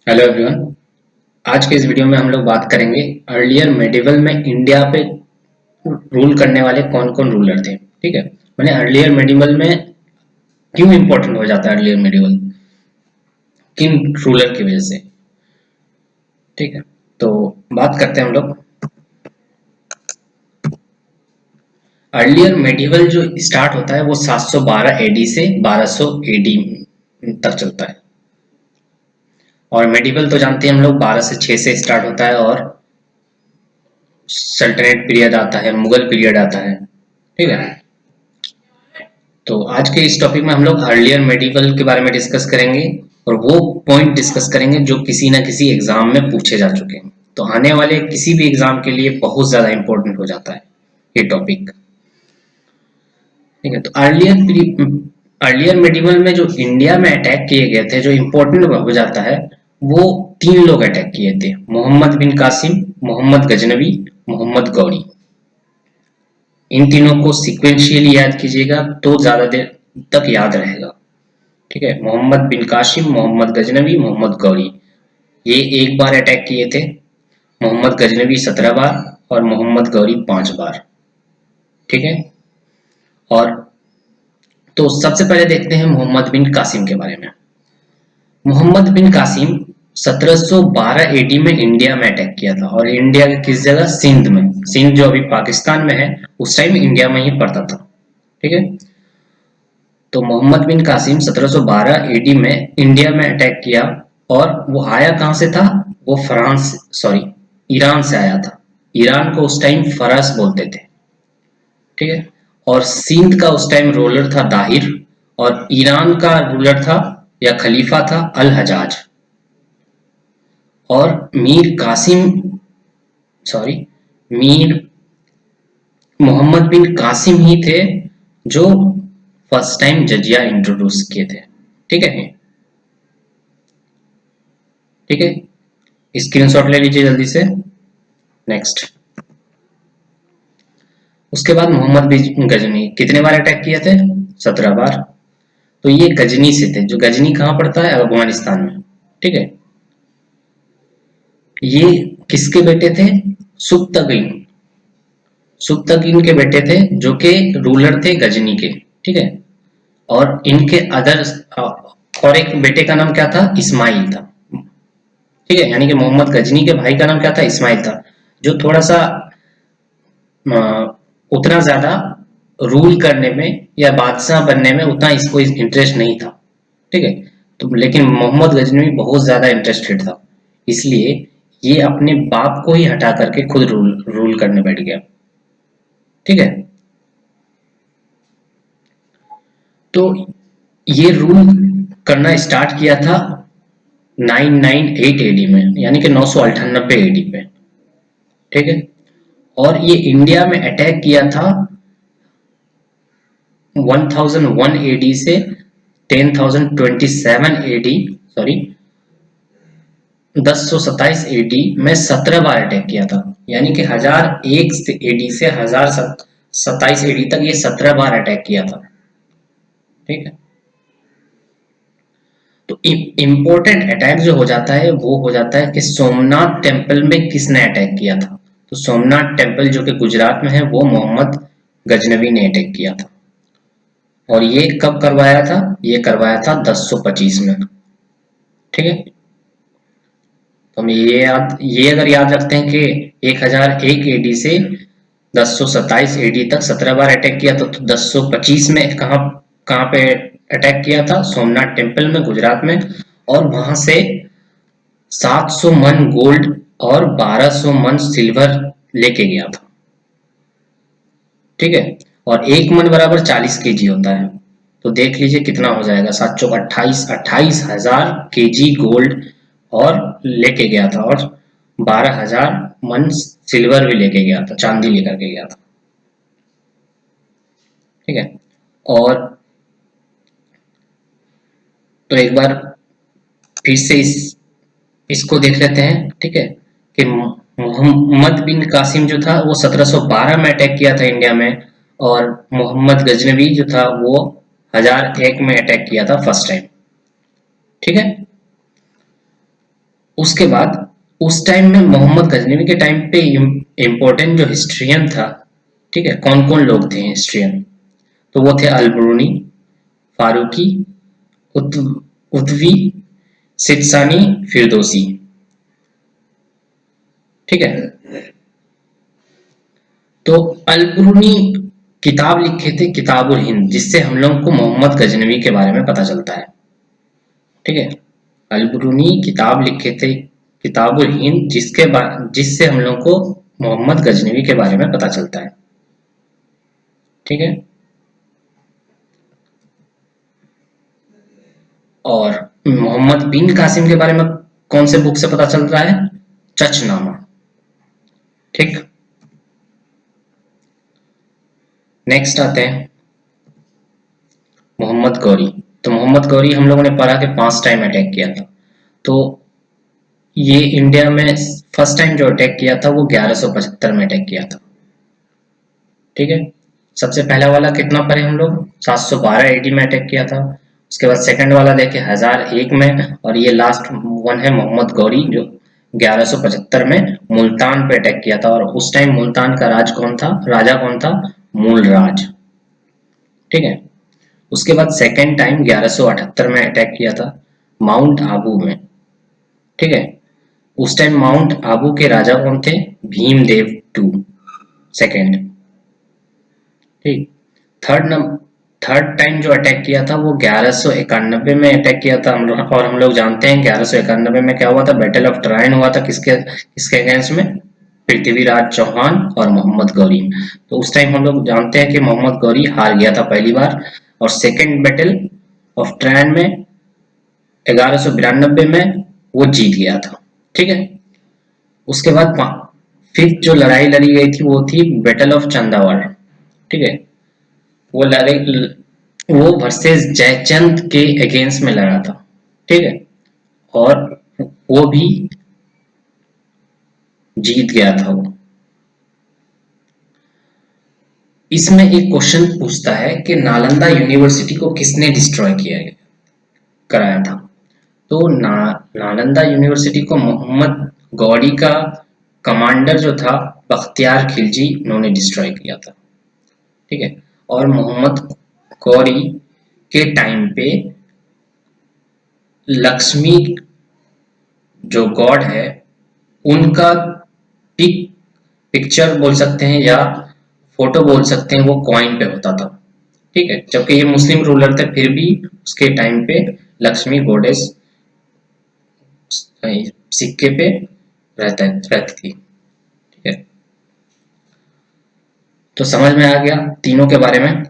Hello everyone. आज के इस वीडियो में हम लोग बात करेंगे अर्लियर मेडिवल में इंडिया पे रूल करने वाले कौन कौन रूलर थे। ठीक है, मैंने अर्लियर मेडिवल में क्यों इंपॉर्टेंट हो जाता है अर्लियर मेडिवल, किन रूलर की वजह से। ठीक है, तो बात करते हैं हम लोग। अर्लियर मेडिवल जो स्टार्ट होता है वो 712 एडी से 1200 एडी तक चलता है। और मेडिवल तो जानते हैं हम लोग 12 से 6 से स्टार्ट होता है और सल्तनत पीरियड आता है, मुगल पीरियड आता है। ठीक है, तो आज के इस टॉपिक में हम लोग अर्लियर मेडिवल के बारे में डिस्कस करेंगे और वो पॉइंट डिस्कस करेंगे जो किसी ना किसी एग्जाम में पूछे जा चुके हैं। तो आने वाले किसी भी एग्जाम के लिए बहुत ज्यादा इंपॉर्टेंट हो जाता है ये टॉपिक। ठीक है, तो अर्लियर मेडिवल में जो इंडिया में अटैक किए गए थे, जो इंपॉर्टेंट हो जाता है, वो तीन लोग अटैक किए थे: मोहम्मद बिन कासिम, मोहम्मद गजनवी, मोहम्मद गौरी। इन तीनों को सिक्वेंशियली याद कीजिएगा तो ज्यादा देर तक याद रहेगा। ठीक है, मोहम्मद बिन कासिम, मोहम्मद गजनवी, मोहम्मद गौरी, ये एक बार अटैक किए थे। मोहम्मद गजनवी 17 बार और मोहम्मद गौरी 5 बार। ठीक है, और तो सबसे पहले देखते हैं मोहम्मद बिन कासिम के बारे में। मोहम्मद बिन कासिम 1712 एडी में इंडिया में अटैक किया था और इंडिया के किस जगह? सिंध में। सिंध जो अभी पाकिस्तान में है, उस टाइम इंडिया में ही पड़ता था। ठीक है, तो मोहम्मद बिन कासिम 1712 एडी में इंडिया में अटैक किया और वो आया कहां से था? वो ईरान से आया था। ईरान को उस टाइम फरस बोलते थे। ठीक है, और सिंध का उस टाइम रूलर था दाहिर और ईरान का रूलर था या खलीफा था अल हजाज। और सॉरी मीर मोहम्मद बिन कासिम ही थे जो फर्स्ट टाइम जजिया इंट्रोड्यूस किए थे। ठीक है, ठीक है, स्क्रीनशॉट ले लीजिए जल्दी से। नेक्स्ट, उसके बाद मोहम्मद बिन गजनी कितने बार अटैक किए थे? 17 बार। तो ये गजनी से थे, जो गजनी कहां पड़ता है? अफगानिस्तान में। ठीक है, ये किसके बेटे थे? सुब्तगीन। सुब्तगीन के बेटे थे जो के रूलर थे गजनी के। ठीक है, और इनके और एक बेटे का नाम क्या था? इस्माइल था। ठीक है, यानी कि मोहम्मद गजनी के भाई का नाम क्या था? इस्माइल था, जो थोड़ा सा उतना ज्यादा रूल करने में या बादशाह बनने में उतना इसको इंटरेस्ट नहीं था। ठीक है, तो लेकिन मोहम्मद गजनवी बहुत ज्यादा इंटरेस्टेड था, इसलिए ये अपने बाप को ही हटा करके खुद रूल करने बैठ गया। ठीक है, तो ये रूल करना स्टार्ट किया था 998 एडी में, यानी कि 998 एडी पे। ठीक है, और ये इंडिया में अटैक किया था 1001 एडी से 10,027 एडी, सॉरी 1027 एडी में 17 बार अटैक किया था। यानी कि 1001 एडी से 1027 एडी तक ये 17 बार अटैक किया था। ठीक है, तो इंपॉर्टेंट अटैक जो हो जाता है वो हो जाता है कि सोमनाथ टेम्पल में किसने अटैक किया था। तो सोमनाथ टेम्पल जो कि गुजरात में है, वो मोहम्मद गजनवी ने अटैक किया था। और ये कब करवाया था? ये करवाया था 1025 में। ठीक है, तो हम ये अगर याद रखते हैं कि 1001 एडी से 1027 एडी तक 17 बार अटैक किया, तो 1025 में कहां कहां पे अटैक किया था? सोमनाथ टेम्पल में, गुजरात में। और वहां से 700 मन गोल्ड और 1200 मन सिल्वर लेके गया था। ठीक है, और एक मन बराबर 40 केजी होता है, तो देख लीजिए कितना हो जाएगा। 7 चौक 28, 28,000 केजी गोल्ड और लेके गया था, और 12,000 मन सिल्वर भी लेके गया था, चांदी लेकर के गया था। ठीक है, और तो एक बार फिर से इसको देख लेते हैं। ठीक है, कि मोहम्मद बिन कासिम जो था वो 1712 में अटैक किया था इंडिया में, और मोहम्मद गजनवी जो था वो 1001 में अटैक किया था फर्स्ट टाइम। ठीक है, उसके बाद उस टाइम में मोहम्मद गजनवी के टाइम पे इम्पोर्टेंट जो हिस्ट्रियन था, ठीक है, कौन कौन लोग थे हिस्ट्रियन, तो वो थे अलबरूनी, फारूकी, उतवी, सिदसानी, फिरदौसी। ठीक है, तो अलबरूनी किताब लिखे थे किताबुल हिंद, जिससे हम लोग को मोहम्मद गजनवी के बारे में पता चलता है। ठीक है, अलबरूनी किताब लिखे थे किताबुल हिंद, जिससे हम लोग को मोहम्मद गजनवी के बारे में पता चलता है। ठीक है, और मोहम्मद बिन कासिम के बारे में कौन से बुक से पता चल रहा है? चचनामा। ठीक, नेक्स्ट आते हैं मोहम्मद गौरी। तो मोहम्मद गौरी हम लोगों ने पढ़ा कि 5 टाइम अटैक किया था। तो ये इंडिया में फर्स्ट टाइम जो अटैक किया था वो 1175 में अटैक किया था। ठीक है, सबसे पहला वाला कितना पढ़े हम लोग? 712 एडी में अटैक किया था। उसके बाद सेकंड वाला देखे 1001 में, और ये लास्ट वन है मोहम्मद गौरी जो 1175 में मुल्तान पे अटैक किया था। और उस टाइम मुल्तान का राजा कौन था? मूलराज। ठीक है, उसके बाद सेकंड टाइम 1178 में अटैक किया था माउंट आबू में। ठीक है, उस टाइम माउंट आबू के राजा कौन थे? Bhimdev two second. ठीक, थर्ड टाइम जो अटैक किया था वो 1191 में अटैक किया था और हम लोग जानते हैं 1191 में क्या हुआ था? बैटल ऑफ ट्रायन हुआ था। किसके अगेंस्ट में? पृथ्वीराज चौहान और मोहम्मद गौरी। तो उस टाइम हम लोग जानते हैं कि मोहम्मद गौरी हार गया था पहली बार, और सेकेंड बैटल ऑफ ट्रायन में 1192 में वो जीत गया था। ठीक है, उसके बाद फिफ्थ जो लड़ाई लड़ी गई थी वो थी बैटल ऑफ चंदावड़। ठीक है, वो लड़ाई वो वर्सेस जयचंद के अगेंस्ट में लड़ा था। ठीक है, और वो भी जीत गया था वो। इसमें एक क्वेश्चन पूछता है कि नालंदा यूनिवर्सिटी को किसने डिस्ट्रॉय कराया था? तो नालंदा यूनिवर्सिटी को मोहम्मद गौरी का कमांडर जो था बख्तियार खिलजी, उन्होंने डिस्ट्रॉय किया था। ठीक है, और मोहम्मद गौरी के टाइम पे लक्ष्मी जो गॉड है उनका पिक्चर बोल सकते हैं या फोटो बोल सकते हैं, वो कॉइन पे होता था। ठीक है, जबकि ये मुस्लिम रूलर थे फिर भी उसके टाइम पे लक्ष्मी गॉडेस सिक्के पे रहती थी। ठीक है, तो समझ में आ गया तीनों के बारे में।